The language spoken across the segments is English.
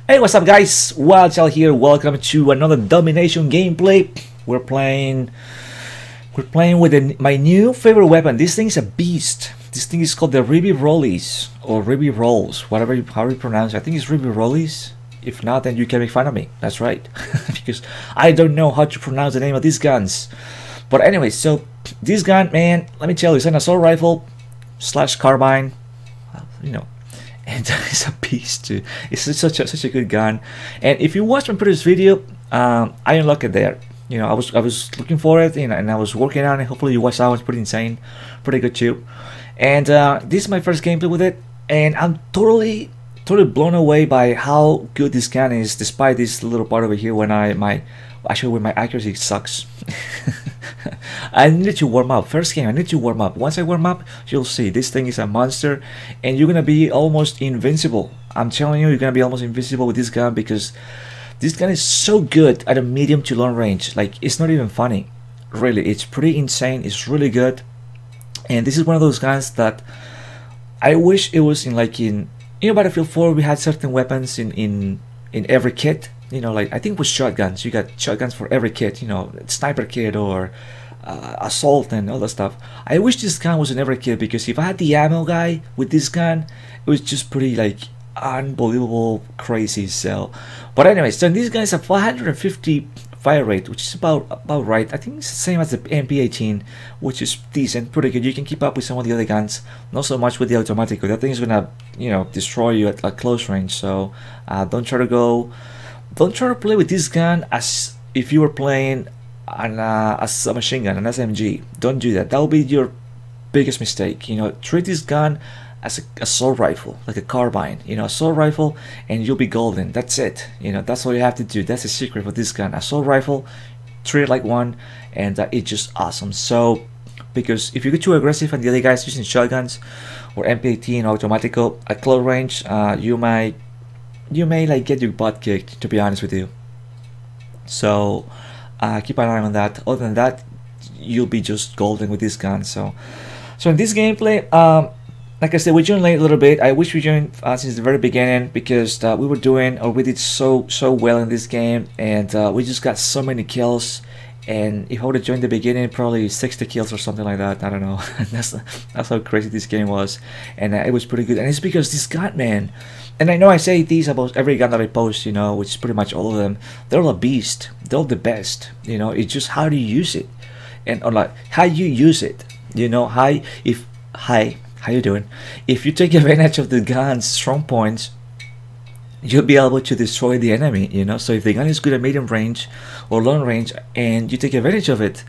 Hey, what's up guys? Wildchild here. Welcome to another Domination gameplay. We're playing with my new favorite weapon. This thing is a beast. This thing is called the Ribeyrolles or Ribeyrolles, how you pronounce it. I think it's Ribeyrolles. If not, then you can make fun of me. That's right. Because I don't know how to pronounce the name of these guns. But anyway, so this gun, man, let me tell you, it's an assault rifle / carbine. You know, and it's a beast too. It's such a good gun. And if you watched my previous video, I unlocked it there. You know, I was looking for it, you know, and I was working on it. Hopefully you watched that. It was pretty insane, pretty good too. And this is my first gameplay with it, and I'm totally blown away by how good this gun is, despite this little part over here when my accuracy sucks. I need to warm up. First game, I need to warm up. Once I warm up, you'll see this thing is a monster, and you're gonna be almost invincible. I'm telling you, you're gonna be almost invincible with this gun because this gun is so good at a medium to long range. Like, it's not even funny, really. It's pretty insane. It's really good, and this is one of those guns that I wish it was in Battlefield 4. We had certain weapons in every kit. You know, like I think with shotguns, you got shotguns for every kit. You know, sniper kit or assault and all that stuff. I wish this gun was in every kit, because if I had the ammo guy with this gun, it was just pretty like unbelievable crazy. So, but anyway, so this gun is a 450 fire rate, which is about right. I think it's the same as the MP18, which is decent, pretty good. You can keep up with some of the other guns, not so much with the automatic. That thing is gonna, you know, destroy you at like close range. So don't try to play with this gun as if you were playing as a machine gun, an SMG. Don't do that. That will be your biggest mistake. You know, treat this gun as an assault rifle, like a carbine. You know, assault rifle, and you'll be golden. That's it. You know, that's all you have to do. That's the secret for this gun. Assault rifle, treat it like one, and it's just awesome. So, because if you get too aggressive and the other guys using shotguns or MP18 or automatico at close range, you may like get your butt kicked, to be honest with you. So keep an eye on that. Other than that, you'll be just golden with this gun. So in this gameplay, like I said, we joined late a little bit. I wish we joined since the very beginning, because we did so well in this game, and we just got so many kills. And if I would have joined the beginning, probably 60 kills or something like that. I don't know. that's how crazy this game was, and it was pretty good. And it's because this gun, man. And I know I say these about every gun that I post, you know, which is pretty much all of them. They're all a beast. They're all the best. You know, it's just how do you use it, and or like how you use it. You know, how you doing? If you take advantage of the gun's strong points, you'll be able to destroy the enemy. You know, so if the gun is good at medium range or long range, and you take advantage of it,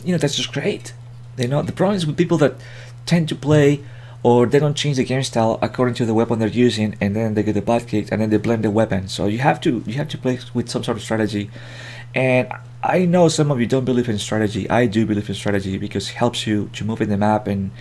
you know, that's just great. You know, the problem is with people that tend to play, or they don't change the game style according to the weapon they're using, and then they get the butt kicked, and then they blame the weapon. So you have to play with some sort of strategy. And I know some of you don't believe in strategy. I do believe in strategy, because it helps you to move in the map and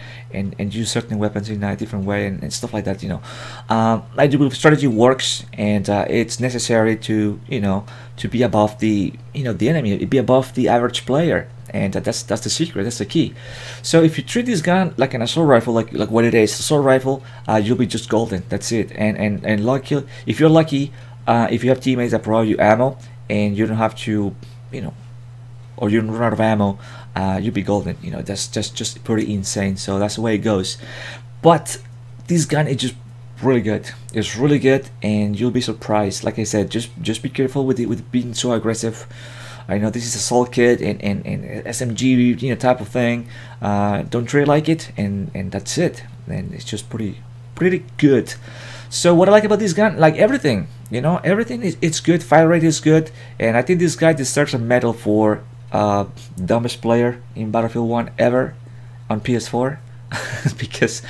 use certain weapons in a different way and stuff like that. You know, I do believe strategy works, and it's necessary to, you know, to be above the, you know, the enemy, be above the average player. And that's the secret. That's the key. So if you treat this gun like an assault rifle, like what it is, assault rifle, you'll be just golden. That's it. And lucky, if you're lucky, if you have teammates that provide you ammo, and you don't have to, you know, or you don't run out of ammo, you'll be golden. You know, that's just pretty insane. So that's the way it goes. But this gun is just really good. It's really good, and you'll be surprised. Like I said, just be careful with being so aggressive. I know this is assault kit and SMG, you know, type of thing. Don't treat it like it, and that's it. And it's just pretty good. So what I like about this gun, like everything, you know, everything it's good. Fire rate is good, and I think this guy deserves a medal for dumbest player in Battlefield 1 ever on PS4, because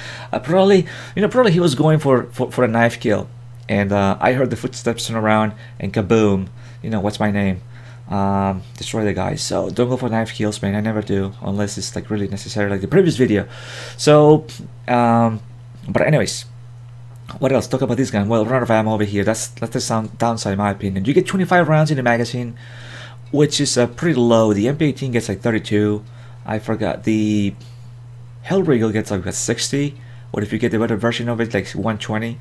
probably he was going for a knife kill, and I heard the footsteps turn around, and kaboom, you know, what's my name? Destroy the guy. So don't go for knife kills, man. I never do, unless it's like really necessary, like the previous video. So but anyways, what else? Talk about this gun. Well, run out of ammo over here. That's the downside in my opinion. You get 25 rounds in the magazine, which is pretty low. The MP18 gets like 32. I forgot, the Hellriegel gets like 60. What if you get the better version of it, like 120?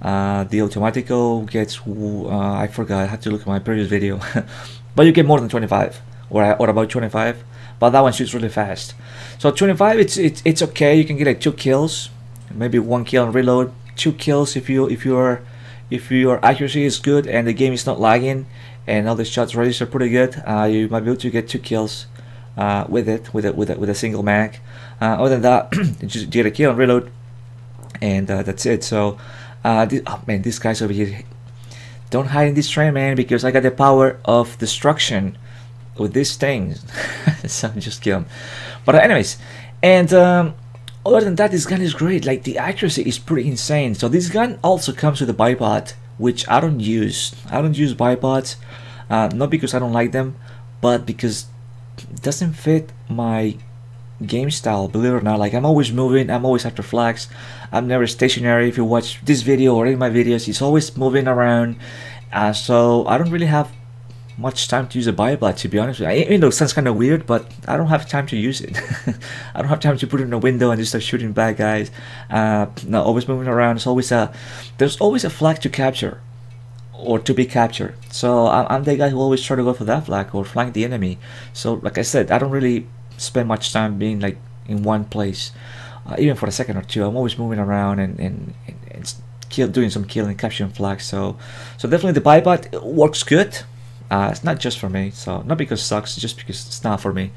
The automatico gets I forgot, I had to look at my previous video. But you get more than 25 or about 25, but that one shoots really fast. So 25, it's okay. You can get like 2 kills, maybe 1 kill and reload. 2 kills if your accuracy is good and the game is not lagging and all the shots register pretty good. You might be able to get 2 kills with a single mag. Other than that, you just get a kill and reload, and that's it. So oh man, these guys over here, don't hide in this train, man, because I got the power of destruction with these things. So just kill them. But anyways, and other than that, this gun is great. Like, the accuracy is pretty insane. So this gun also comes with a bipod, which I don't use. I don't use bipods, not because I don't like them, but because it doesn't fit my game style, believe it or not. Like, I'm always moving, I'm always after flags, I'm never stationary. If you watch this video or any of my videos, it's always moving around, so I don't really have much time to use a bipod, to be honest with you. Even though it sounds kind of weird, but I don't have time to use it. I don't have time to put it in a window and just start shooting bad guys. No, always moving around. There's always a flag to capture or to be captured. So I'm the guy who always try to go for that flag or flank the enemy. So like I said, I don't really spend much time being like in one place, even for a second or two. I'm always moving around and doing some killing, capturing flags. So definitely the bipod works good. It's not just for me, so not because it sucks, just because it's not for me.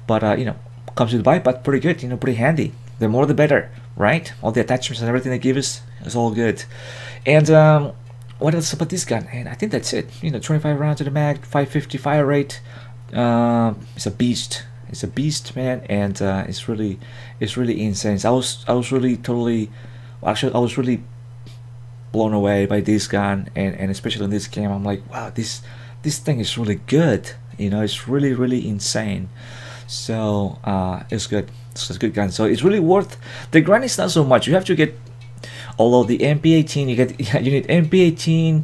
But you know, comes with the bipod, pretty good, you know, pretty handy. The more the better, right? All the attachments and everything they give us is all good. And what else about this gun? And I think that's it. You know, 25 rounds to the mag, 550 fire rate. It's a beast. It's a beast, man, and it's really insane. So I was really blown away by this gun, and especially in this game. I'm like, wow, this thing is really good. You know, it's really insane. So it's good. It's a good gun. So it's really worth the grind. Is not so much. You have to get, although the MP18 you need MP18.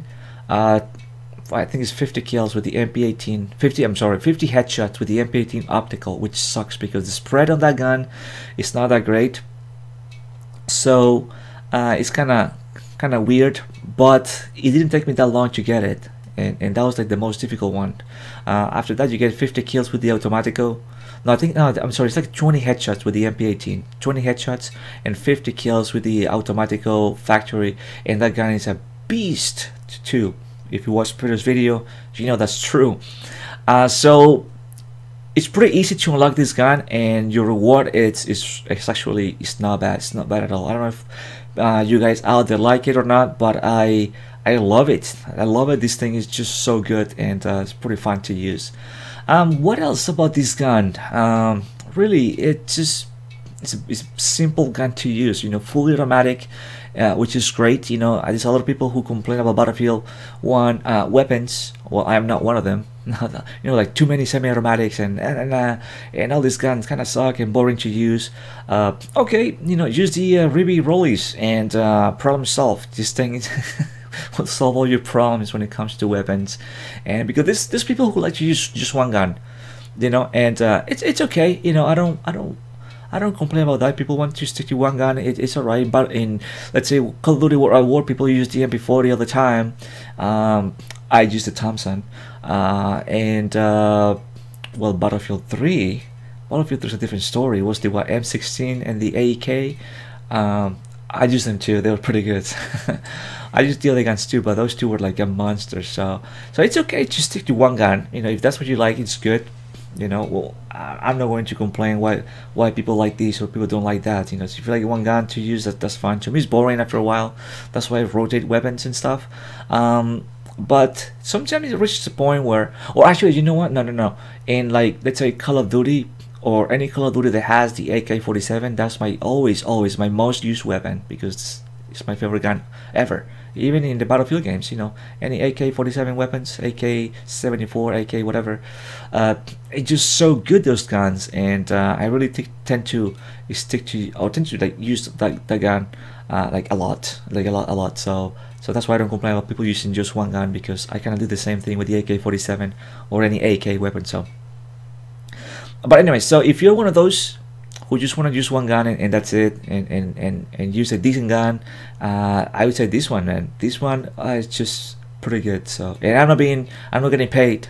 I think it's 50 kills with the MP18. 50 headshots with the MP18 optical, which sucks because the spread on that gun is not that great. So it's kind of weird, but it didn't take me that long to get it, and that was like the most difficult one. After that, you get 50 kills with the automatico. I'm sorry, it's like 20 headshots with the MP18, 20 headshots and 50 kills with the automatico factory, and that gun is a beast too. If you watch previous video, you know that's true. So it's pretty easy to unlock this gun, and your reward it's not bad. It's not bad at all. I don't know if you guys out there like it or not, but I love it. I love it. This thing is just so good, and it's pretty fun to use. What else about this gun? Really, it's a simple gun to use. You know, fully automatic, which is great. You know, there's a lot of people who complain about Battlefield 1 weapons. Well, I'm not one of them. You know, like too many semi-automatics and all these guns kind of suck and boring to use. Okay, you know, use the Ribeyrolles and problem solved. This thing will solve all your problems when it comes to weapons. And because there's people who like to use just one gun, you know, and it's okay. You know, I don't complain about that. People want to stick to one gun, it's alright. But in, let's say, Call of Duty World at War, people use the MP40 all the time. I use the Thompson, well, Battlefield 3 is a different story. It was the M16 and the AK. I used them too. They were pretty good. I used the other guns too, but those two were like a monster. So it's okay to stick to one gun. You know, if that's what you like, it's good. You know, well, I'm not going to complain why people like this or people don't like that. You know, so if you like one gun to use, that's fine. To me, it's boring after a while. That's why I rotate weapons and stuff. But sometimes it reaches a point where, or actually, you know what? No. In, like, let's say Call of Duty or any Call of Duty that has the AK-47, that's my always my most used weapon, because it's my favorite gun ever. Even in the Battlefield games, you know, any AK-47 weapons, AK-74, AK whatever, it's just so good, those guns. And I really tend to like use that gun like a lot. So that's why I don't complain about people using just one gun, because I kind of do the same thing with the AK-47 or any AK weapon. So, but anyway, so if you're one of those who just want to use one gun and that's it, and use a decent gun, I would say this one, man. This one is just pretty good. So, and I'm not getting paid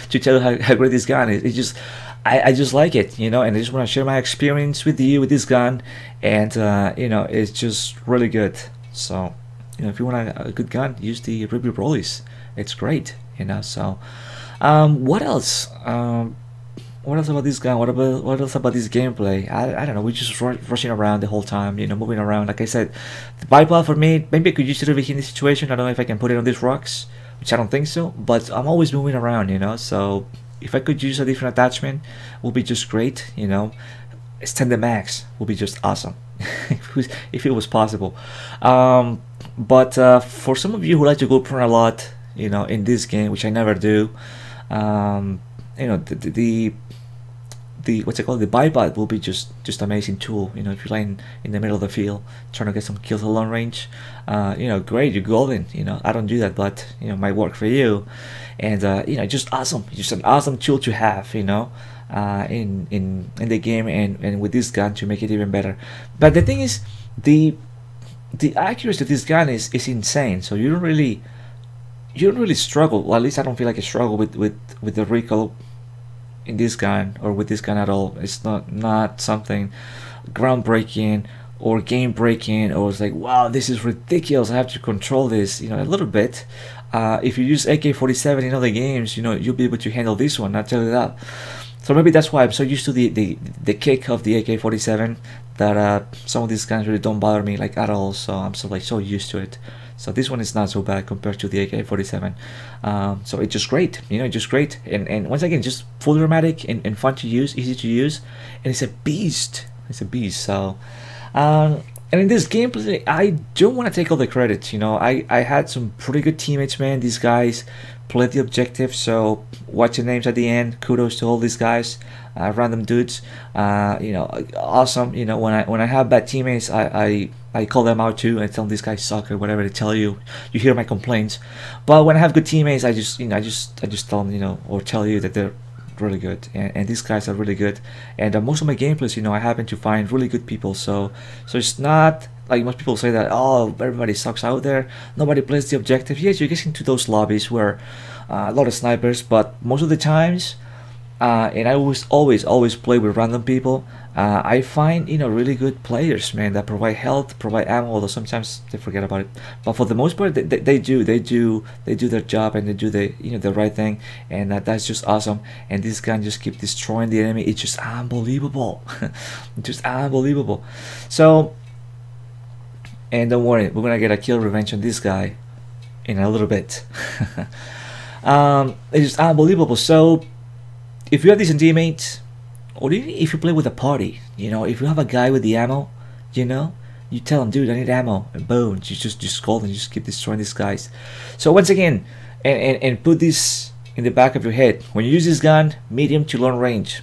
to tell you how great this gun is. It's just, I just like it, you know, and I just want to share my experience with you with this gun, and you know, it's just really good. So, you know, if you want a good gun, use the Ribeyrolles. It's great, you know. So, what else? What else about this gun? What else about this gameplay? I don't know. We're just rushing around the whole time, you know, moving around. Like I said, the bipod for me, maybe I could use it over here in this situation. I don't know if I can put it on these rocks, which I don't think so. But I'm always moving around, you know. So if I could use a different attachment, would be just great, you know. Extend the max would be just awesome if it was possible. But for some of you who like to go prone a lot, you know, in this game, which I never do, you know, the what's it called, the bipod will be just amazing tool, you know. If you're lying in the middle of the field trying to get some kills at long range, you know, great, you're golden, you know. I don't do that, but you know, might work for you. And you know, just awesome, just an awesome tool to have, you know, in the game, and with this gun to make it even better. But the thing is, the accuracy of this gun is insane. So you don't really struggle. Well, at least I don't feel like I struggle with the recoil in this gun, or with this gun at all. It's not something groundbreaking or game breaking, or it's like, wow, this is ridiculous, I have to control this, you know, a little bit. If you use AK-47 in other games, you know, you'll be able to handle this one, I'll tell you that. So maybe that's why I'm so used to the kick of the AK-47 that some of these guns really don't bother me like at all. So I'm so used to it. So this one is not so bad compared to the AK-47. So it's just great, you know, just great. And once again, just fully automatic and fun to use, easy to use, and it's a beast. It's a beast. So, and in this gameplay, I don't want to take all the credit. You know, I had some pretty good teammates, man. These guys played the objective. So watch the names at the end. Kudos to all these guys, random dudes. You know, awesome. You know, when I have bad teammates, I call them out too. I tell them these guys suck or whatever they tell you. You hear my complaints. But when I have good teammates, I just, you know, I just tell them, you know, or tell you that they're really good, and these guys are really good. And most of my gameplays, you know, I happen to find really good people. So it's not like most people say that, oh, everybody sucks out there, nobody plays the objective. Yes, you get into those lobbies where a lot of snipers, but most of the times, and I always play with random people. I find, you know, really good players, man, that provide health, provide ammo, although sometimes they forget about it. But for the most part, they do their job, and they do the, you know, the right thing, and that's just awesome. And this gun just keep destroying the enemy. It's just unbelievable, just unbelievable. So, and don't worry, we're gonna get a kill revenge on this guy in a little bit. It's just unbelievable. So if you have decent teammates, or even if you play with a party, you know, if you have a guy with the ammo, you know, you tell him, dude, I need ammo, and boom, you just call and you just keep destroying these guys. So once again, and put this in the back of your head, when you use this gun, medium to long range,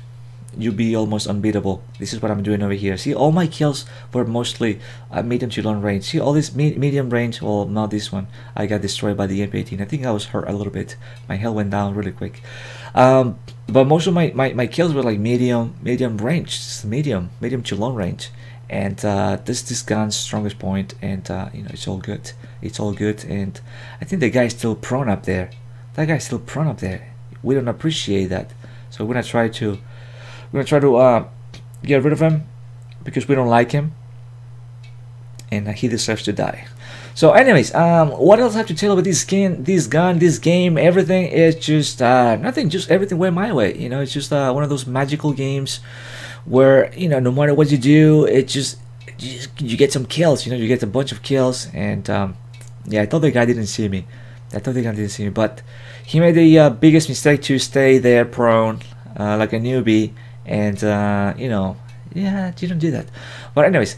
you'll be almost unbeatable. This is what I'm doing over here. See, all my kills were mostly medium to long range. See, all this medium range, well, not this one, I got destroyed by the MP18. I think I was hurt a little bit. My health went down really quick. But most of my kills were like medium range, medium to long range. And this gun's strongest point, and you know, it's all good. It's all good. And I think the guy's still prone up there. That guy's still prone up there. We don't appreciate that. So we're gonna try to get rid of him because we don't like him, and he deserves to die. So anyways, what else I have to tell about this skin, this gun, this game? Everything is just nothing, just everything went my way. You know, it's just one of those magical games where, you know, no matter what you do, it just you get some kills. You know, you get a bunch of kills. And yeah, I thought the guy didn't see me. But he made the biggest mistake to stay there prone like a newbie. And you know, yeah, you don't do that. But anyways,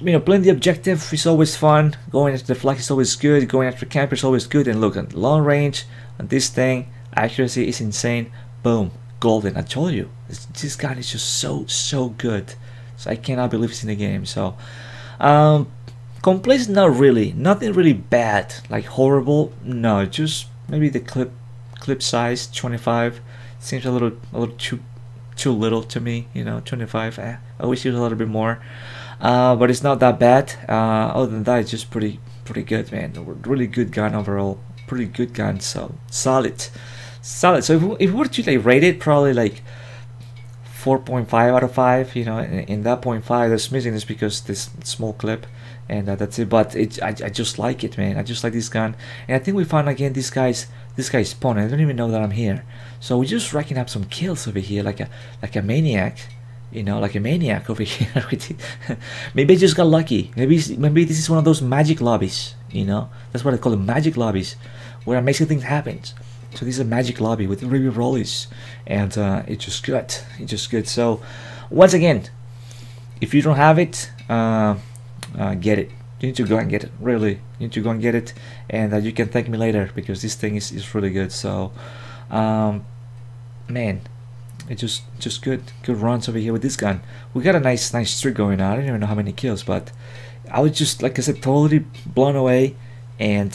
you know, playing the objective is always fun. Going after the flag is always good. Going after camper is always good. And look, at long range on this thing, accuracy is insane. Boom, golden. I told you, this gun is just so good. So I cannot believe it's in the game. So complaints, not really, nothing really bad, like horrible. No, just maybe the clip size 25 seems a little too little to me, you know. 25, I wish it was a little bit more, but it's not that bad. Other than that, it's just pretty good, man. Really good gun overall, pretty good gun. So solid. So if we were to like rate it, probably like 4.5 out of 5. You know, in that 0.5 that's missing is because this small clip, and that's it. But I just like it, man. I just like this gun, and I think we found again this guy's spawn. I don't even know that I'm here, so we're just racking up some kills over here like a maniac, you know, like a maniac over here. Maybe I just got lucky. Maybe this is one of those magic lobbies, you know. That's what I call them, magic lobbies, where amazing things happen. So this is a magic lobby with Ribeyrolles, and it's just good. It's just good. So once again, if you don't have it, get it. You need to go and get it. Really, you need to go and get it, and you can thank me later, because this thing is really good. So man, it's just good runs over here with this gun. We got a nice streak going on. I don't even know how many kills, but I was just, like I said, totally blown away. And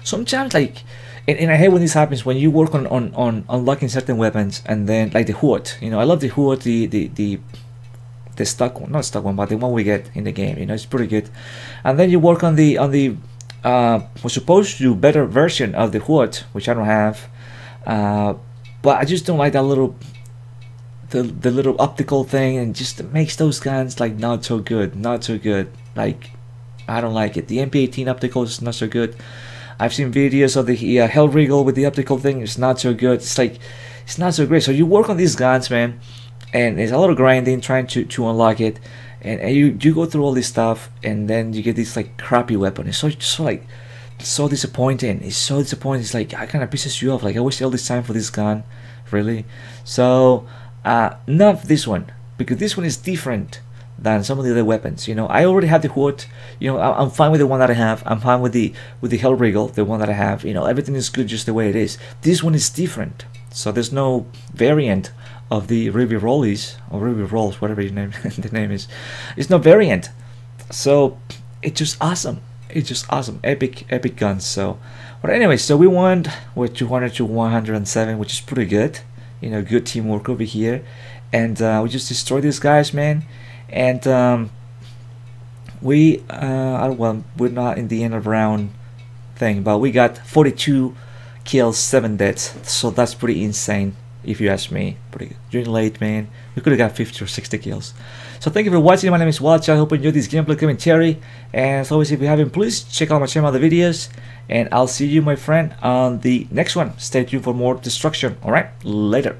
sometimes, like, and I hate when this happens, when you work on unlocking certain weapons, and then like the hood, you know, I love the hood, the stock one, not stock one, but the one we get in the game, you know, it's pretty good. And then you work on the was supposed to do better version of the hood, which I don't have, but I just don't like that little the little optical thing, and just makes those guns like not so good. Like, I don't like it. The MP18 optical is not so good. I've seen videos of the Hellriegel with the optical thing. It's not so good. It's like, it's not so great. So you work on these guns, man, and it's a lot of grinding trying to unlock it, and you go through all this stuff, and then you get this like crappy weapon. It's so disappointing. It's so disappointing. It's like, it kind of pisses you off. Like, I wasted all this time for this gun, really. So not this one, because this one is different than some of the other weapons. You know, I already have the hood. You know, I'm fine with the one that I have. I'm fine with the Hellriegel, the one that I have. You know, everything is good just the way it is. This one is different. So there's no variant of the Ribeyrolles, or Ribeyrolles, whatever your name the name is. It's no variant. So it's just awesome. It's just awesome. Epic guns. So, but anyway, so we won with 200 to 107, which is pretty good. You know, good teamwork over here, and we just destroyed these guys, man. And we well, we're not in the end of round thing, but we got 42 kills, 7 deaths, so that's pretty insane if you ask me. Pretty good. During late, man, we could have got 50 or 60 kills. So thank you for watching. My name is Watch. I hope you enjoyed this gameplay commentary, and as always, if you haven't, please check out my channel, other videos, and I'll see you, my friend, on the next one. Stay tuned for more destruction. All right, later.